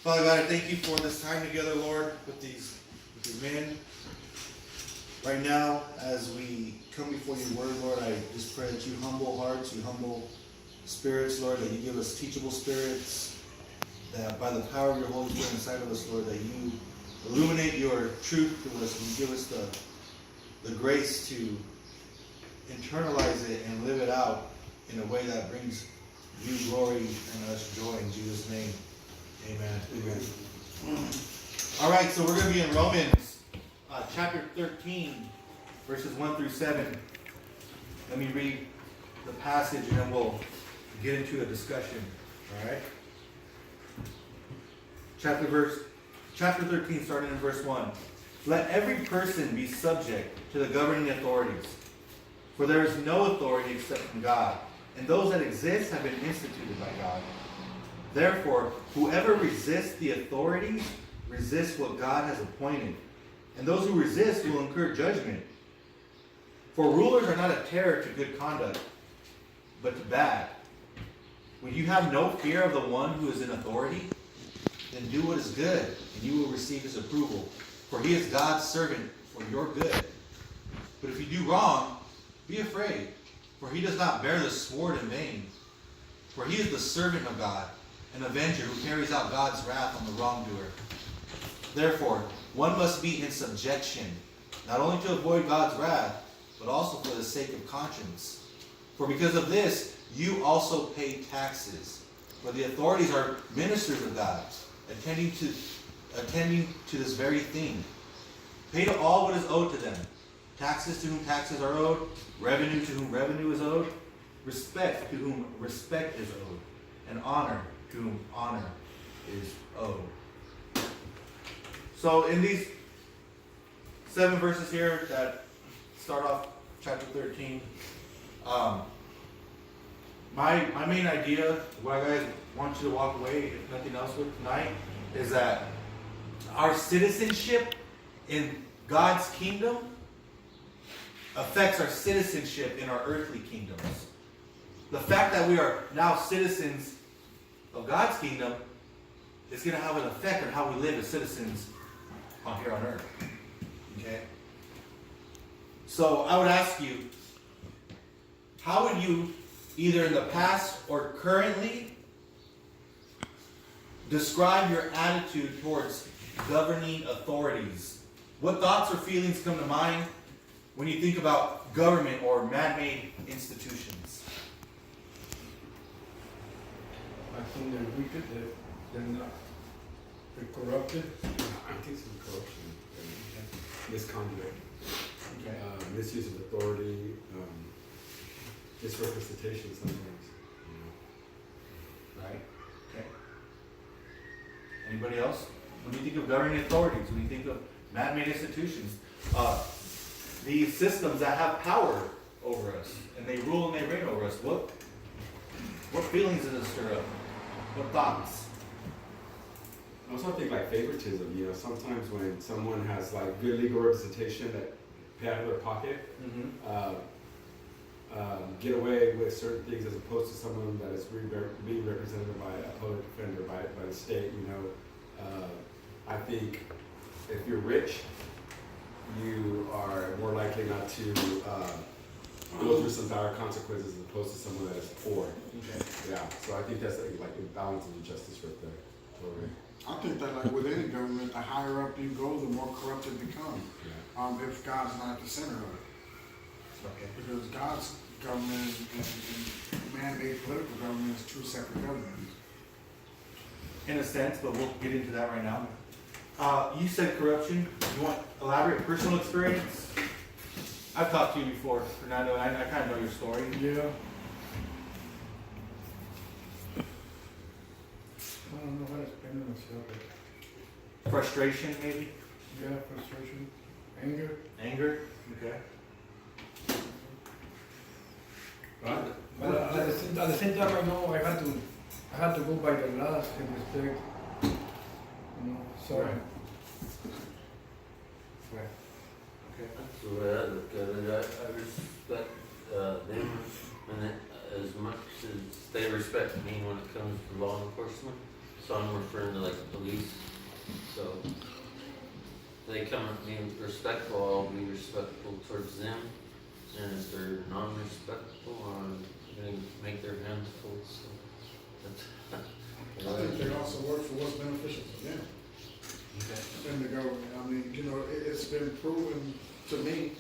Father God, I thank you for this time together, Lord, with these men. Right now, as we come before your word, Lord, I just pray that you humble hearts, you humble spirits, Lord, that you give us teachable spirits, that by the power of your Holy Spirit inside of us, Lord, that you illuminate your truth to us and you give us the grace to internalize it and live it out in a way that brings you glory and us joy. In Jesus' name, amen. Amen. All right, so we're going to be in Romans chapter 13, verses 1 through 7. Let me read the passage and then we'll get into a discussion. All right? Chapter 13, starting in verse 1. Let every person be subject to the governing authorities, for there is no authority except from God, and those that exist have been instituted by God. Therefore, whoever resists the authorities resists what God has appointed, and those who resist will incur judgment. For rulers are not a terror to good conduct, but to bad. When you have no fear of the one who is in authority, then do what is good, and you will receive his approval. For he is God's servant for your good. But if you do wrong, be afraid, for he does not bear the sword in vain. For he is the servant of God, an avenger who carries out God's wrath on the wrongdoer. Therefore, one must be in subjection, not only to avoid God's wrath, but also for the sake of conscience. For because of this, you also pay taxes. For the authorities are ministers of God, attending to this very thing. Pay to all what is owed to them. Taxes to whom taxes are owed, revenue to whom revenue is owed, respect to whom respect is owed, and honor to whom honor is owed. So in these 7 verses here that start off chapter 13, my main idea, what I guys want you to walk away, if nothing else with tonight, is that our citizenship in God's kingdom affects our citizenship in our earthly kingdoms. The fact that we are now citizens of God's kingdom is going to have an effect on how we live as citizens on here on earth. Okay? So I would ask you, how would you, either in the past or currently, describe your attitude towards governing authorities? What thoughts or feelings come to mind when you think about government or man-made institutions? I think they're wicked, they're not, they're corrupted. I think some corruption, misconduct, Okay. misuse of authority, misrepresentation sometimes. Right? Okay. Anybody else? When you think of governing authorities, when you think of man-made institutions, these systems that have power over us, and they rule and they reign over us, what feelings does it stir up? What thoughts? Also, I think like favoritism. Sometimes when someone has like good legal representation that pay out of their pocket, get away with certain things as opposed to someone that is being represented by a public defender, by the state. I think if you're rich, you are more likely not to go through some dire consequences as opposed to someone that is poor. Okay. Yeah, so I think that's like a balance of injustice right there. Totally. I think that like with any government, the higher up you go, the more corrupt it becomes. Yeah. If God's not at the center of it. Okay. Because God's government and man-made political government is two separate governments. In a sense, but we'll get into that right now. You said corruption. You want elaborate personal experience? I've talked to you before, Fernando, and I kind of know your story. Yeah. I don't know how to explain it myself. Frustration, maybe? Yeah, frustration, anger. Anger? Okay. But at the same time, I know I had to go by the laws and respect, so. Right. Okay. Okay. That's the way I look at it. I respect them as much as they respect me when it comes to law enforcement. So I'm referring to like the police, so they come at me respectful, I'll be respectful towards them. And if they're non-respectful, I'm gonna make their hands full, so. I think they also work for what's beneficial for them in the government. I mean, you know, it's been proven to me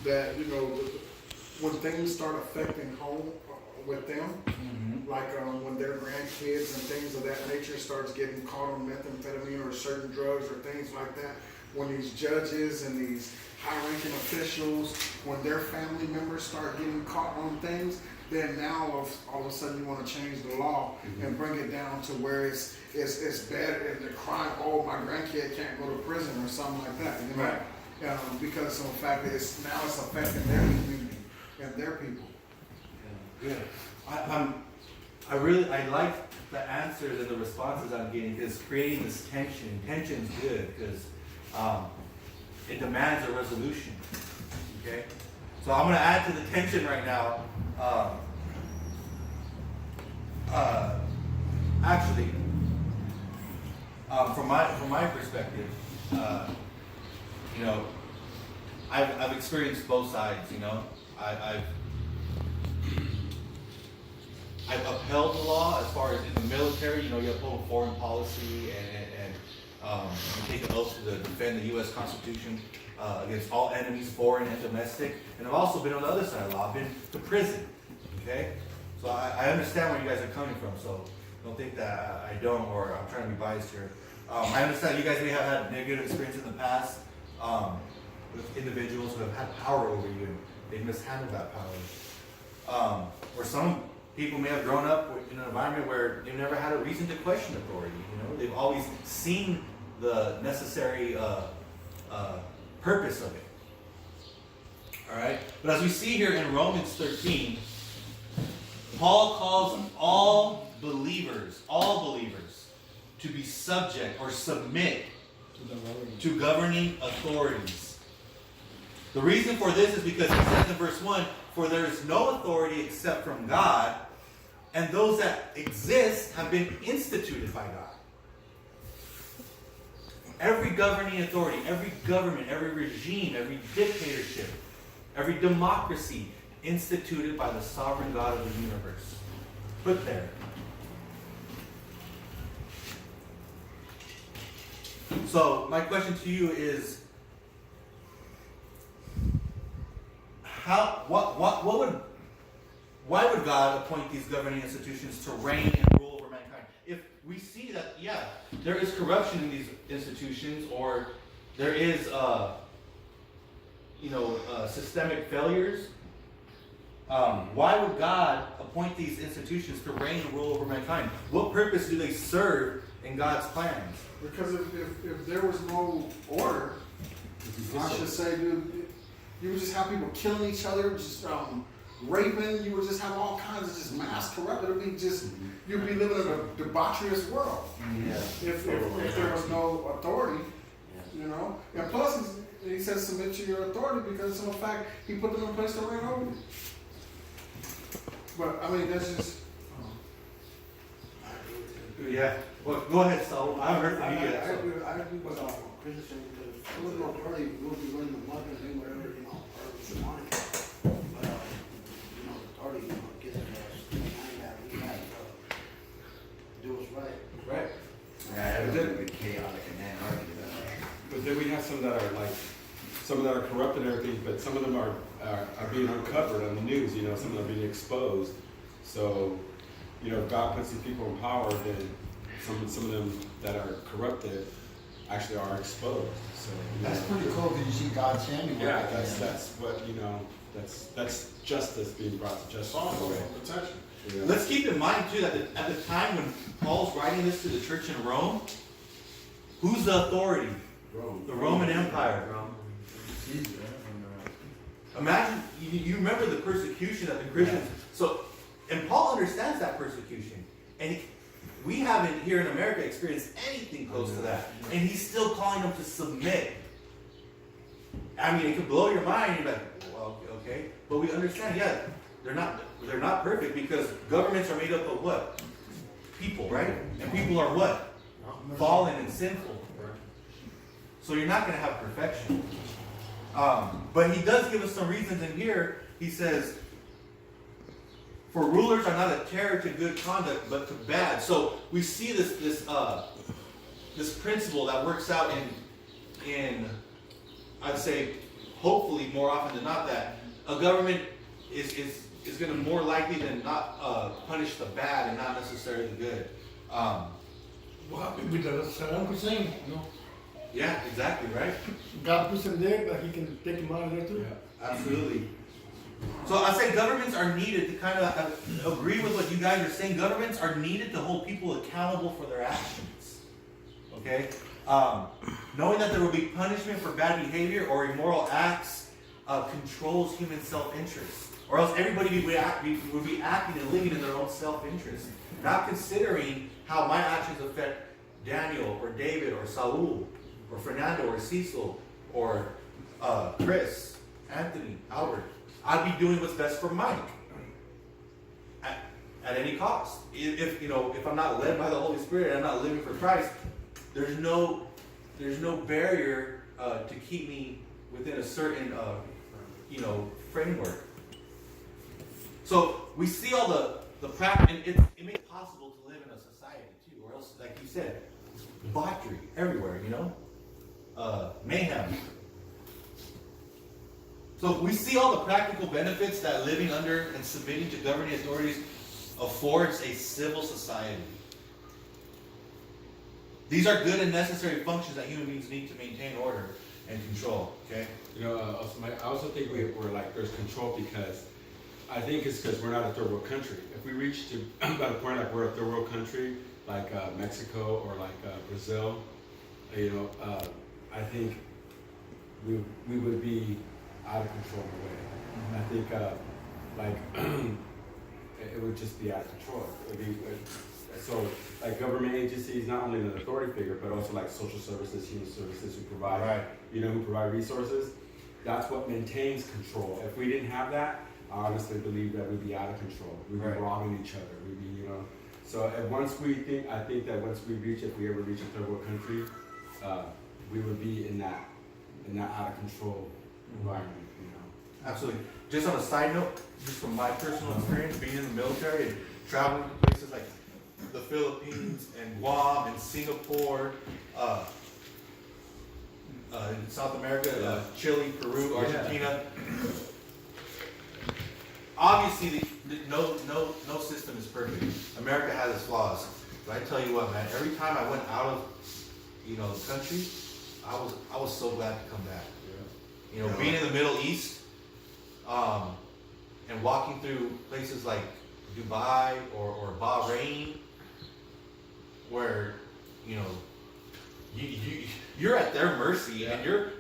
that, you know, when things start affecting home with them, like when their grandkids and things of that nature starts getting caught on methamphetamine or certain drugs or things like that, when these judges and these high-ranking officials, when their family members start getting caught on things, then now all of a sudden you want to change the law and bring it down to where it's bad and the crime. Oh, my grandkid can't go to prison or something like that. You know? Right. Because of the fact that it's affecting their community and their people. Yeah. I like the answers and the responses I'm getting, because creating this tension. Tension's good because it demands a resolution. Okay, so I'm going to add to the tension right now. Actually, from my perspective, you know, I've experienced both sides. You know, I've upheld the law as far as in the military. You know, you uphold foreign policy and you take an oath to defend the U.S. Constitution against all enemies, foreign and domestic. And I've also been on the other side of the law. I've been to prison. Okay, so I understand where you guys are coming from. So don't think that I don't, or I'm trying to be biased here. I understand you guys may have had negative experience in the past with individuals who have had power over you and they've mishandled that power. Or some people may have grown up in an environment where they've never had a reason to question authority. You know, they've always seen the necessary purpose of it. All right, but as we see here in Romans 13, Paul calls all believers, to be subject or submit to governing authorities. The reason for this is because it says in verse 1, for there is no authority except from God, and those that exist have been instituted by God. Every governing authority, every government, every regime, every dictatorship, every democracy instituted by the sovereign God of the universe. Put there. So my question to you is, why would God appoint these governing institutions to reign and rule over mankind? If we see that, yeah, there is corruption in these institutions, or there is, systemic failures, why would God appoint these institutions to reign and rule over mankind? What purpose do they serve in God's plans? Because if there was no order, I should say, dude, you would just have people killing each other, just raping. You would just have all kinds of just mass corruption. It would be just, you'd be living in a debaucherous world. Yeah. If there was no authority, you know. And plus, he says submit to your authority because of the fact he put them in place to reign over you. But I mean, that's just. Yeah. Well, go ahead, Saul. I haven't heard from you yet. I agree with Christian because there was no authority. We'll be running the money and doing whatever, you know, or we should want it. But, you know, the authority, you know, gets us. We have to do what's right. Right. Yeah, it would be chaotic and anarchy. But then we have some that are corrupt and everything, but some of them are being uncovered on the news, you know, some of them are being exposed. So, you know, if God puts these people in power, then some of them that are corrupted actually are exposed. So, you That's know, pretty cool because you see God's hand. yeah, that's what, you know, that's justice being brought to justice. It's also protection. Yeah. Let's keep in mind, too, that at the time when Paul's writing this to the church in Rome, who's the authority? Rome. The Roman Empire. Imagine, you remember the persecution of the Christians. So, and Paul understands that persecution. And we haven't here in America experienced anything close to that. And he's still calling them to submit. I mean, it could blow your mind. You're like, well, okay. But we understand, yeah, they're not perfect because governments are made up of what? people, right? And people are what? Fallen and sinful. So you're not going to have perfection. But he does give us some reasons in here. He says, for rulers are not a terror to good conduct, but to bad. So we see this principle that works out in I'd say, hopefully more often than not, that a government is going to more likely than not punish the bad and not necessarily the good. What happened with the Saddam Hussein? No, Yeah, exactly, right? God puts him there, but he can take him out of there too. Absolutely. So I say governments are needed to kind of agree with what you guys are saying. Governments are needed to hold people accountable for their actions. Okay? Knowing that there will be punishment for bad behavior or immoral acts controls human self-interest. Or else everybody would be acting and living in their own self-interest. Not considering how my actions affect Daniel or David or Saul or Fernando or Cecil or Chris, Anthony, Albert. I'd be doing what's best for Mike at any cost. If I'm not led by the Holy Spirit and I'm not living for Christ, there's no barrier to keep me within a certain framework. So we see all the practice, and it makes it possible to live in a society too, or else, like you said, debauchery everywhere, mayhem. So we see all the practical benefits that living under and submitting to governing authorities affords a civil society. These are good and necessary functions that human beings need to maintain order and control. Okay. I also think we're like there's control because I think it's because we're not a third world country. If we reach to about a point like we're a third world country, like Mexico or like Brazil, I think we would be out of control in a way. I think it would just be out of control. So like government agencies, not only an authority figure, but also like social services, human services who provide, who provide resources. That's what maintains control. If we didn't have that, I honestly believe that we'd be out of control. We'd be wronging each other. We'd be, So I think that once if we ever reach a third world country, we would be in that out of control environment. Absolutely. Just on a side note, just from my personal experience, being in the military and traveling to places like the Philippines and Guam and Singapore, in South America, Chile, Peru, Argentina. Obviously, no system is perfect. America has its flaws, but I tell you what, man. Every time I went out of, the country, I was so glad to come back. Being in the Middle East, and walking through places like Dubai or Bahrain, where you're at their mercy and you're